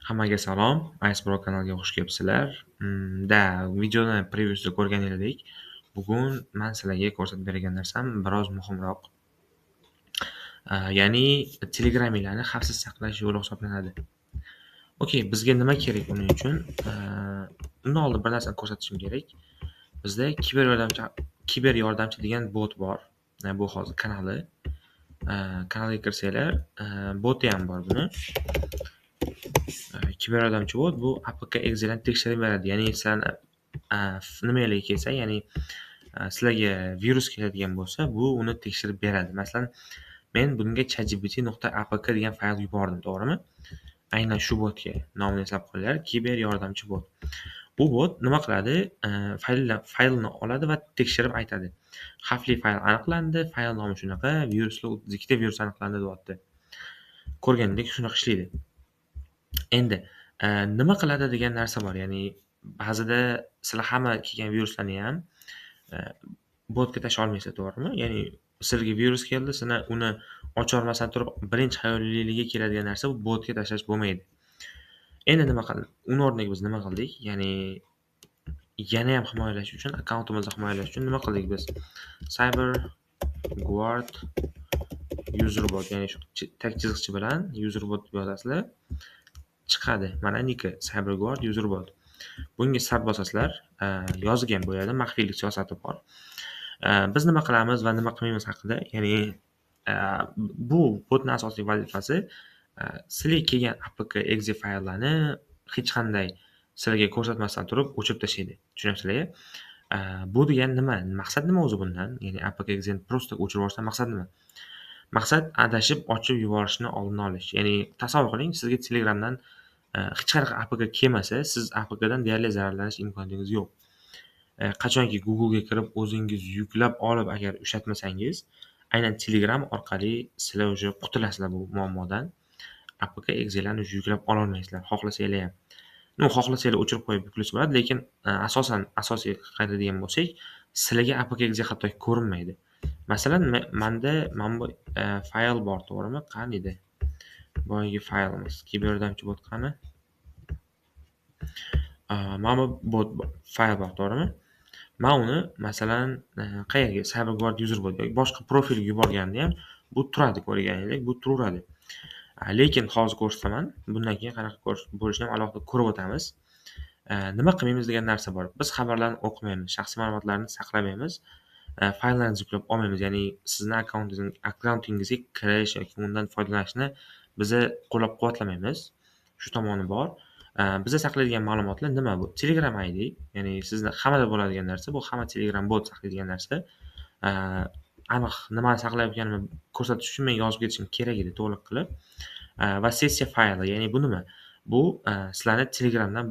Hammaga salom, Icebro kanaliga xush kelibsizlar. Videoni previewsda ko'rgan edik. Bugun men sizlarga ko'rsatib bergan narsam biroz muhimroq. Ya'ni Telegraminglarni xavfsiz saqlash yo'li hisoblanadi. Okey, bizga nima kerak buning uchun? Undan oldin bir narsani ko'rsatishim kerak. Bizda kiber yordamchi degan bot bor. Bu hozir kanali. Kanalga kirsanglar, boti ham bor buni. Kiber yordamchi bot bu APK Excel'ni tekshirib beradi. Ya'ni sizlarni nimalarga kelsa, ya'ni sizlarga virus keladigan bo'lsa, bu uni tekshirib beradi. Masalan, men bunga chatgpt.apk degan fayl yubordim, to'g'rimi? Aynan shu botga nomini eslab qolinglar, kiber yordamchi bot. Bu bot nima qiladi? Faylni oladi va tekshirib aytadi. Xavfli fayl aniqlandi, fayl nomi shunaqa, virusli 32 ta virus aniqlandi deyapti. Ko'rgandek shunaqa ishlaydi. Endi nima qiladi degan narsa bor. Ya'ni ba'zida sizlar hamma kelgan viruslarni ham botga tashlay olmaysizlar, to'g'rimi? Ya'ni sizga virus keldi, sizlar uni ocha olmasdan turib birinchi xayolingizga keladigan narsa bu botga tashlash bo'lmaydi. Endi nima qildik? Uni o'rniga biz nima qildik? Ya'ni yana ham himoyalash uchun, akkauntimizni himoyalash uchun nima qildik biz? CyberGuard userbot, ya'ni shu tag chiziqcha bilan userbot deb yozasizlar. Chiqadi. Mana niki CyberGuard userbot. Bunga sart bosasizlar, yozgan bo'ladi, maxfiylik siyosati bor. Biz nima qilamiz va nima qilmaymiz haqida, ya'ni bu botning asosiy vazifasi sizlarga kelgan apk.exe fayllarni hech qanday sizlarga ko'rsatmasdan turib o'chirib tashlaydi. Tushunyapsizlar? Bu degani nima? Maqsad nima o'zi bundan? Ya'ni apk.exe'ni prosta o'chirib yuborishdan maqsad nima? Maqsad adashib ochib yuborishni oldini olish. Ya'ni tasavvur qiling, sizga Telegramdan hech qanaqa apk kelmasa, siz apkdan deyarli zararlanish imkoningiz yo'q. Qachonki Google'ga kirib o'zingiz yuklab olib agar ushlatmasangiz, aynan Telegram orqali sizlar o'sha qutulasizlar bu muammodan. apk.exe'larni yuklab ola olmaysizlar, xohlasanglar ham. Xohlasanglar o'chirib qo'yib yuklasa bo'ladi, lekin asosiy qaytadigan bo'lsak, sizlarga apk.exe hatto ko'rinmaydi. Masalan, menda bu fayl bor, to'g'rimi? Qani edi? Boyagi faylimiz, kiber yordamchi bot qani? Mana bu fayl bor, to'g'rimi? Men uni masalan qayerga, CyberGuard userbot yoki boshqa profilga yuborganda ham bu turadi, ko'rganingizdek, bu turaveradi. Lekin hozir ko'rsataman, bundan keyin qanaqa bo'lishini ham alohida ko'rib o'tamiz. Nima qilmaymiz degan narsa bor. Biz xabarlarni o'qimaymiz, shaxsiy ma'lumotlarni saqlamaymiz, fayllarni yuklab olmaymiz. Ya'ni sizni akkauntingizga kirish yoki undan foydalanishni biz qo'llab-quvvatlamaymiz. Shu tomoni bor. Biza saqlaydigan ma'lumotlar nima bu? Telegram ID, ya'ni sizda hammada bo'ladigan narsa, bu hamma Telegram bot saqlaydigan narsa. Aniq nimani saqlayotganimni ko'rsatish uchun men yozib ketishim kerak edi to'liq qilib. Va sessiya fayli, ya'ni bu nima? Bu sizlarni Telegramdan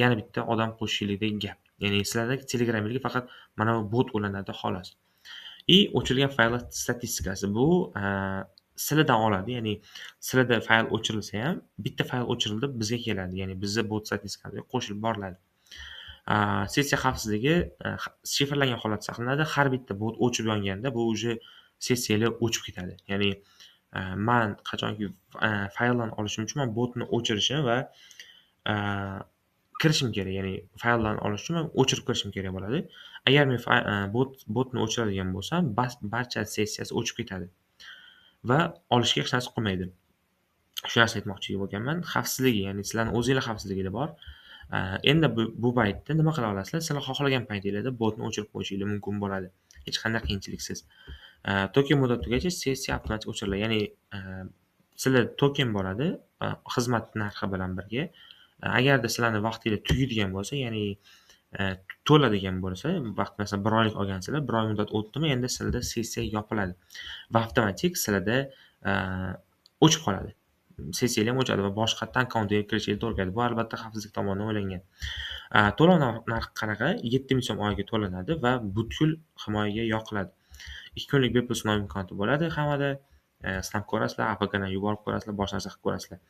yana bitta odam qo'shishlikdagi gap. Ya'ni sizlarda Telegramga faqat mana bu bot ulanadi xolos. O'chirilgan fayllar statistikasi bu sizlardan oladi. Ya'ni sizlarda fayl o'chirilsa ham bitta fayl o'chirildi bizga keladi. Ya'ni bizga bot statistikasiga qo'shilib boriladi. Sessiya xavfsizligi shifrlangan holatda saqlanadi. Har bitta bot o'chib yonganda bu уже sessiyalar o'chib ketadi. Ya'ni men qachonki fayllarni olishim uchun men botni o'chirishim va kirishim kerak. Ya'ni fayllarni olish uchun men o'chirib kirishim kerak bo'ladi. Agar men botni o'chiradigan bo'lsam, barcha sessiyasi o'chib ketadi va olishga hech narsa qolmaydi. Shu narsa aytmoqchi bo'lganman. Xavfsizligi, ya'ni sizlarning o'zingizlar xavfsizligida bor. Endi bu paytda nima qila olasizlar? Sizlar xohlagan paytingizda botni o'chirib qo'yishingiz mumkin bo'ladi. Hech qanday qiyinchiliksiz. Token muddat tugachi sessiya avtomatik o'chiriladi. Ya'ni sizlar token bo'ladi, xizmat narxi bilan birga. Agarda sizlarning vaqtingiz tugaydigan bo'lsa, ya'ni to'ladigan bo'lsa, vaqt masalan 1 oylik olgansizlar, 1 oy muddat o'tdimi, endi sizlarda sessiya yopiladi va avtomatik sizlarda o'chib qoladi. Sessiyalar ham o'chadi va boshqatdan akkauntga kirishingizni to'g'rilaydi. Bu albatta xavfsizlik tomonidan o'ylangan. To'lov narxi qanaqa? 7 ming so'm oyga to'lanadi va butkul himoyaga yoqiladi. 2 kunlik bepul sinov imkoniyati bo'ladi. Hammada sinab ko'rasizlar, APKdan yuborib ko'rasizlar, boshqa narsa qilib ko'rasizlar.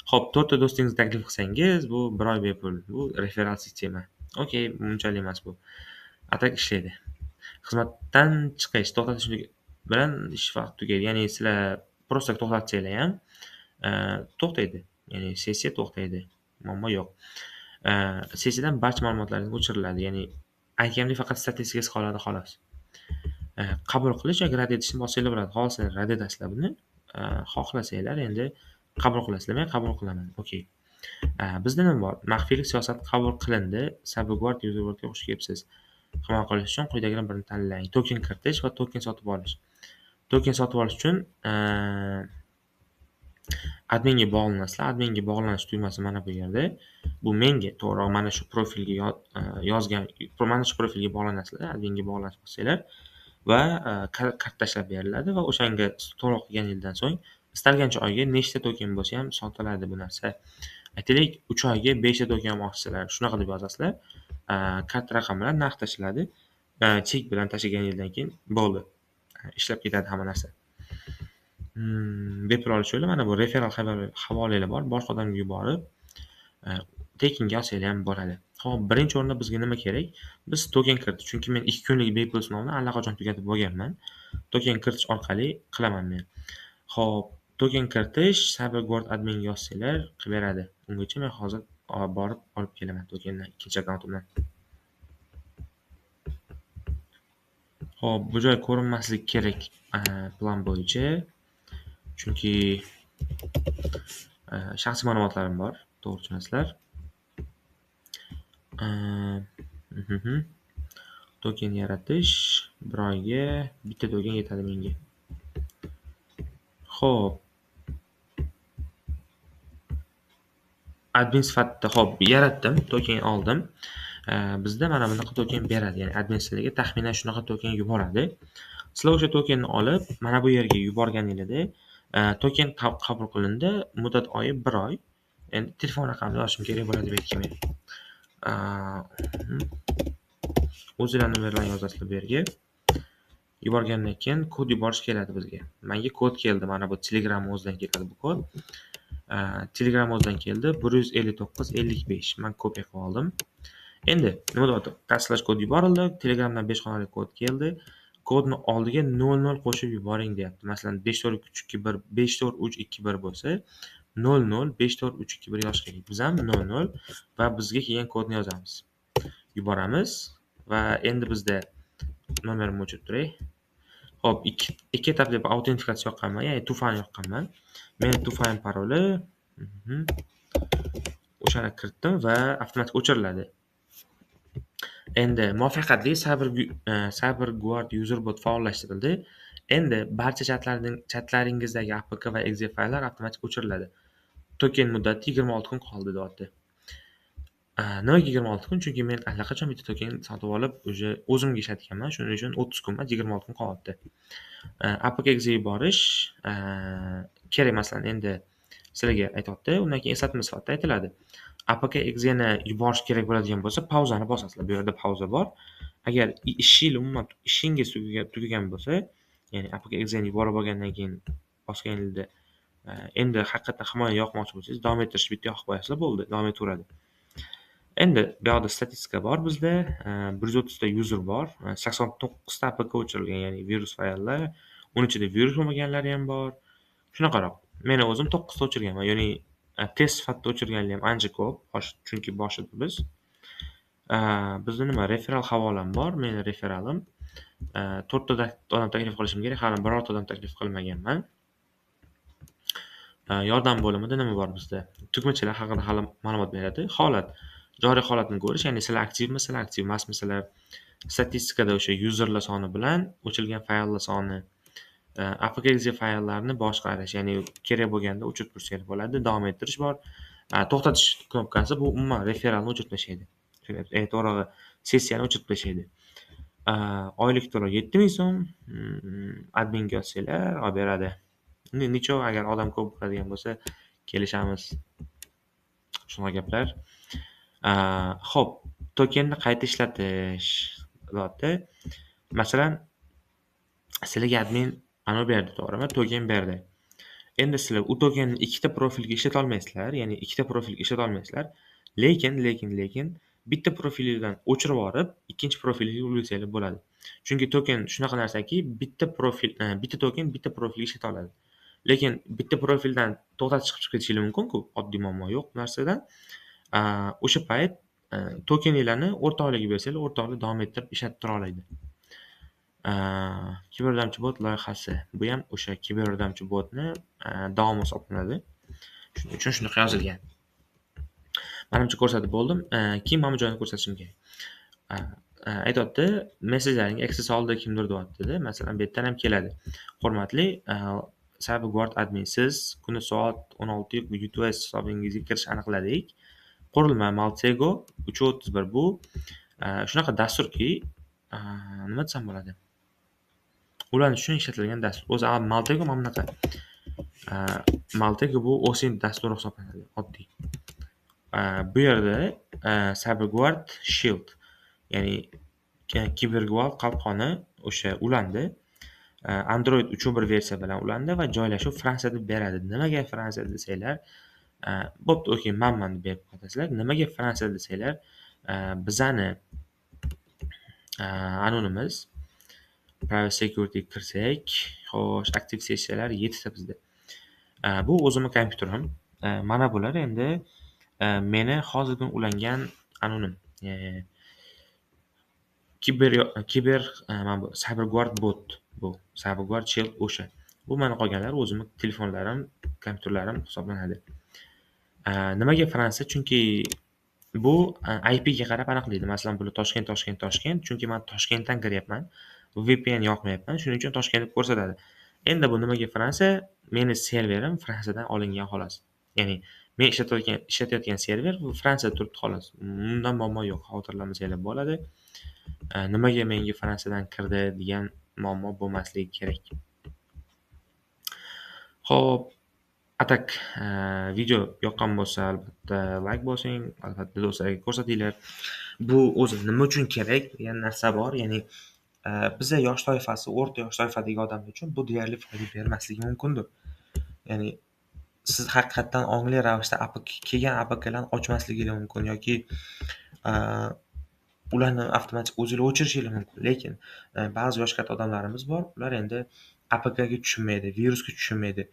Xo'p, 4 ta do'stingizni taklif qilsangiz, bu 1 oy bepul. Bu referal sistema. Okey, bunchalik emas bu. Atak ishlaydi. Xizmatdan chiqish, to'xtatish bilan ish vaqti tugaydi. Ya'ni sizlar prosta to'xtatsanglar ham to'xtaydi. Ya'ni sessiya to'xtaydi. muammo yo'q. Sessiyadan barcha ma'lumotlaringiz o'chiriladi, ya'ni aytganimdek faqat statistikasi qoladi xolos. Qabul qilish yoki rad etishni bossanglar bo'ladi. Xohlasanglar rad etasizlar buni, xohlasanglar endi qabul qilasizlar. Men qabul qilaman. Okey. Bizda nima bor? Maxfiylik siyosati qabul qilindi. Salvagward userwordga xush kelibsiz. Himoya qilish uchun quyidagilardan birini tanlang. Token kiritish va token sotib olish. Token sotib olish uchun adminga bog'lanasizlar. Adminga bog'lanish tugmasi mana bu yerda. Bu menga, to'g'ri, mana shu profilga yozgan, mana shu profilga bog'lanasizlar. Adminga bog'lanish bo'lsanglar va kart tashlab beriladi va o'shanga to'lov qilganingizdan so'ng istalgancha oyga nechta token bo'lsa ham sotiladi bu narsa. Aytaylik, 3 oyga 5 ta token olmoqchisizlar. Shunaqa deb yozasizlar. Kart raqam bilan narx tashlanadi. Chek bilan tashlaganingizdan keyin bo'ldi. Ishlab ketadi hamma narsa. Bepul olish yo'li mana bu referral havolalar bor. Boshqa odamga yuborib, tekinga olsanglar ham bo'ladi. Xo'p, birinchi o'rinda bizga nima kerak? Biz token kiritish. Chunki men 2 kunlik bepul sinovni allaqachon tugatib bo'lganman. Token kiritish orqali qilaman men. Xo'p, token kiritish Salvagward adminga yozsanglar qilib beradi. Ungacha men hozir borib olib kelaman tokenni ikkinchi akkauntimdan. Xo'p, bu joy ko'rinmasligi kerak plan bo'yicha. Chunki shaxsiy ma'lumotlarim bor, to'g'ri tushunasizlar. Token yaratish bir oyga bitta token yetadi menga. Xo'p, admin sifatida yaratdim, token oldim. Bizda mana bunaqa token beradi, ya'ni admin sizlarga taxminan shunaqa token yuboradi. Sizlar o'sha tokenni olib mana bu yerga yuborganingizda token qabul qilindi, muddat oyi 1 oy. Endi telefon raqamini yozishim kerak bo'ladi bu yerga men. O'zingizlar nomerlarni yozasizlar bu yerga. Yuborgandan keyin kod yuborish keladi bizga. Menga kod keldi, mana bu Telegram o'zidan keladi bu kod. Telegram o'zidan keldi 15955. Men kopiya qilib oldim. Endi nima deyapti? Tasdiqlash kodi yuborildi. Telegramdan 5 xonali kod keldi. Kodni oldiga 00 qo'shib yuboring deyapti. Masalan 54321 54321 bo'lsa 00 54321 yozish kerak. Biz ham 00 va bizga kelgan kodni yozamiz. Yuboramiz va endi bizda nomerimni o'chirib turay. Xo'p, ikki etapli autentifikatsiya yoqqanman, ya'ni two-fan yoqqanman. Men two-fan paroli o'shani kiritdim va avtomatik o'chiriladi. Endi muvaffaqiyatli Salvagward userbot faollashtirildi. Endi barcha chatlaringizdagi APK va exe fayllar avtomatik o'chiriladi. Token muddati 26 kun qoldi deyapti. Nimaga 26 kun? Chunki men allaqachon bitta token sotib olib, o'zimga ishlatganman. Shuning uchun 30 kun emas, 26 kun qoldi. APK exe yuborish kerak. Masalan, endi sizlarga aytayapti, undan keyin eslatma sifatida aytiladi. APK exeni yuborish kerak bo'ladigan bo'lsa, pauzani bosasizlar. Bu yerda pauza bor. Agar ishingiz tugagan bo'lsa, ya'ni APK exeni yuborib olgandan keyin bosganingizda endi haqiqatan himoya yoqmoqchi bo'lsangiz, davom ettirish bitta yoqib qo'yasizlar, bo'ldi, davom etaveradi. Endi bu yoqda statistika bor bizda. 130 ta user bor. 89 ta APK o'chirilgan, ya'ni virus fayllar. Uning ichida virus bo'lmaganlari ham bor. Shunaqaroq. Men o'zim 9 ta o'chirganman, ya'ni test sifatida o'chirganlar ham ancha ko'p, chunki boshida biz. Bizda nima referral havolam bor. Meni referalim 4 ta odam taklif qilishim kerak. Hali birorta odam taklif qilmaganman. Yordam bo'limida nima bor bizda? Tugmachalar haqida hali ma'lumot beradi. Holat, joriy holatni ko'rish, ya'ni sizlar aktivmisizlar, aktiv emasmisizlar. Statistikada o'sha userlar soni bilan o'chirilgan fayllar soni, APK exe fayllarni boshqarish, ya'ni kerak bo'lganda o'chirib tursangiz bo'ladi. Davom ettirish bor. To'xtatish knopkasi bu umuman referalni o'chirib tashlaydi. To'g'ri, sessiyani o'chirib tashlaydi. Oylik to'lov 7000 so'm. Adminga yozsanglar olib beradi. Necha agar odam ko'p bo'ladigan bo'lsa kelishamiz. Shunaqa gaplar. Xo'p, tokenni qayta ishlatish deyapti. Masalan, sizlarga admin ana berdi, to'g'rimi? Token berdi. Endi sizlar u tokenni ikkita profilga ishlata olmaysizlar, ya'ni ikkita profilga ishlata olmaysizlar. Lekin bitta profilingizdan o'chirib olib, ikkinchi profilga ulg'aysanglar bo'ladi. Chunki token shunaqa narsaki, bitta token bitta profilga ishlata oladi. Lekin bitta profildan to'xtatib chiqib ketishingiz mumkin-ku, oddiy muammo yo'q narsadan. O'sha payt tokeninglarni o'rtoqlarga bersanglar, o'rtoqlar davom ettirib ishlatib tura oladi. Kiberdamchi bot loyihasi. Bu ham o'sha kiberdamchi botni davomi hisoblanadi. Shuning uchun shunaqa yozilgan. Menimcha ko'rsatib bo'ldim. Keyin mana bu joyni ko'rsatishim kerak. Aytyapti, messenjering access oldi kimdir deyapti-da. Masalan, bu yerdan ham keladi. Hurmatli CyberGuard admin, siz kuni soat 16 UTS hisobingizga kirish aniqladik. Qurilma Maltego 331 bu shunaqa dasturki, nima desam bo'ladi? Ular uchun ishlatilgan dastur. O'zi Maltego mana bunaqa. Maltego bu OSINT dasturi hisoblanadi, oddiy. Bu yerda CyberGuard Shield, ya'ni kiberguard qalqoni o'sha ulandi. Android 3.1 versiya bilan ulandi va joylashuv Fransiyada beradi. Nimaga Fransiya desanglar, bo'pti, okey, mana deb berib qo'yasizlar. Nimaga Fransiya desanglar, bizani anonimiz private security kirsak, xo'sh, aktiv sessiyalar 7 ta bizda. Bu o'zimning kompyuterim. Mana bular endi meni hozirgi ulangan anonim. Kiber mana bu CyberGuard bot, bu CyberGuard Shield o'sha. Bu mana qolganlar o'zimning telefonlarim, kompyuterlarim hisoblanadi. Nimaga Fransiya? Chunki bu IP ga qarab aniqlaydi. Masalan, bular Toshkent. Chunki men Toshkentdan kiryapman. VPN yoqmayapman. Shuning uchun Toshkent deb ko'rsatadi. Endi bu nimaga Fransiya? Meni serverim Fransiyadan olingan xolos. Ya'ni men ishlatayotgan server Fransiyada turibdi xolos. Undan muammo yo'q, xavotirlanmasanglar bo'ladi. Nimaga menga Fransiyadan kirdi degan muammo bo'lmasligi kerak. Xo'p, atak video yoqqan bo'lsa albatta like bosing, albatta do'stlarga ko'rsatinglar. Bu o'zi nima uchun kerak degan narsa bor. Ya'ni bizda yosh toifasi, o'rta yosh toifadagi odamlar uchun bu deyarli foyda bermasligi mumkindir. Ya'ni siz haqiqatdan ongli ravishda kelgan APKlarni ochmasligingiz mumkin yoki ularni avtomatik o'zinglar o'chirishingiz mumkin. Lekin ba'zi yosh katta odamlarimiz bor, ular endi APKga tushunmaydi, virusga tushunmaydi.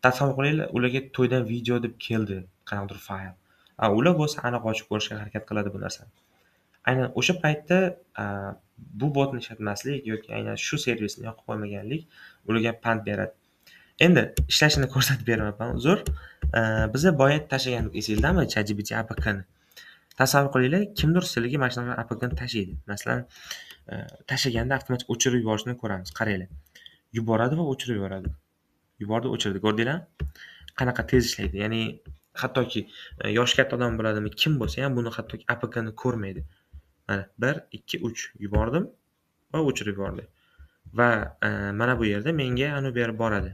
Tasavvur qilinglar, ularga to'ydan video deb keldi qanaqadir fayl. Ular bo'lsa aniq ochib ko'rishga harakat qiladi bu narsani. Aynan o'sha paytda bu botni ishlatmaslik yoki aynan shu servisni yoqib qo'ymaganlik ularga pand beradi. Endi ishlashini ko'rsatib bermayapman, uzr. Biza boya tashlagandik, esingizdami, ChatGPT APKni. Tasavvur qilinglar, kimdir sizlarga mana shunaqa APKni tashlaydi. Masalan, tashlaganda avtomatik o'chirib yuborishni ko'ramiz. Qaranglar. Yuboradi va o'chirib yuboradi. Yubordi, o'chirdi. Ko'rdinglar? Qanaqa tez ishlaydi. Ya'ni hattoki yosh katta odam bo'ladimi, kim bo'lsa ham buni hattoki APKni ko'rmaydi. Mana 1 2 3 yubordim va o'chirib yubordi. Va mana bu yerda menga anu berib boradi.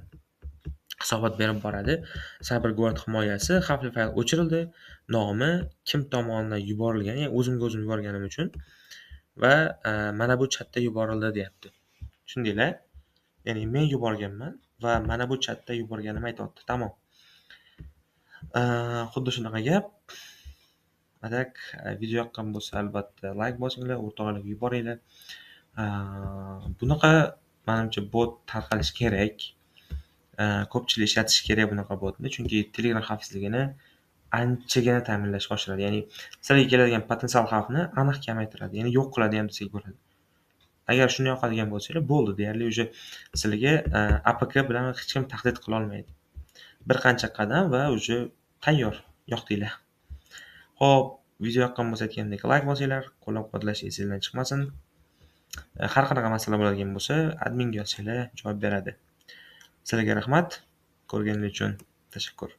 Hisobot berib boradi. CyberGuard himoyasi, xavfli fayl o'chirildi. Nomi kim tomonidan yuborilgani, ya'ni o'zimga o'zim yuborganim uchun va mana bu chatda yuborildi deyapti. Tushundinglar? Ya'ni men yuborganman va mana bu chatda yuborganimni aytayapti. Tamom. Xuddi shunaqa gap. Atak video yoqqan bo'lsa albatta like bosinglar, o'rtoqlarga yuboringlar. Bunaqa menimcha bot tarqalishi kerak. Ko'pchilik ishlatish kerak bunaqa botni, chunki Telegram xavfsizligini anchagina ta'minlashga oshiradi. Ya'ni sizlarga keladigan potensial xavfni aniq kamaytiradi, ya'ni yo'q qiladi ham desak bo'ladi. Agar shuni yoqadigan bo'lsanglar, bo'ldi, deyarli уже sizlarga APK bilan hech kim tahdid qila olmaydi. Bir qancha qadam va уже tayyor, yoqdinglar. Xo'p, video yoqqan bo'lsa aytgandek like bosinglar, qo'llab-quvvatlash esingizdan chiqmasin. Har qanaqa masala bo'ladigan bo'lsa, adminga yozsanglar javob beradi. Sizlarga rahmat. Ko'rganingiz uchun tashakkur.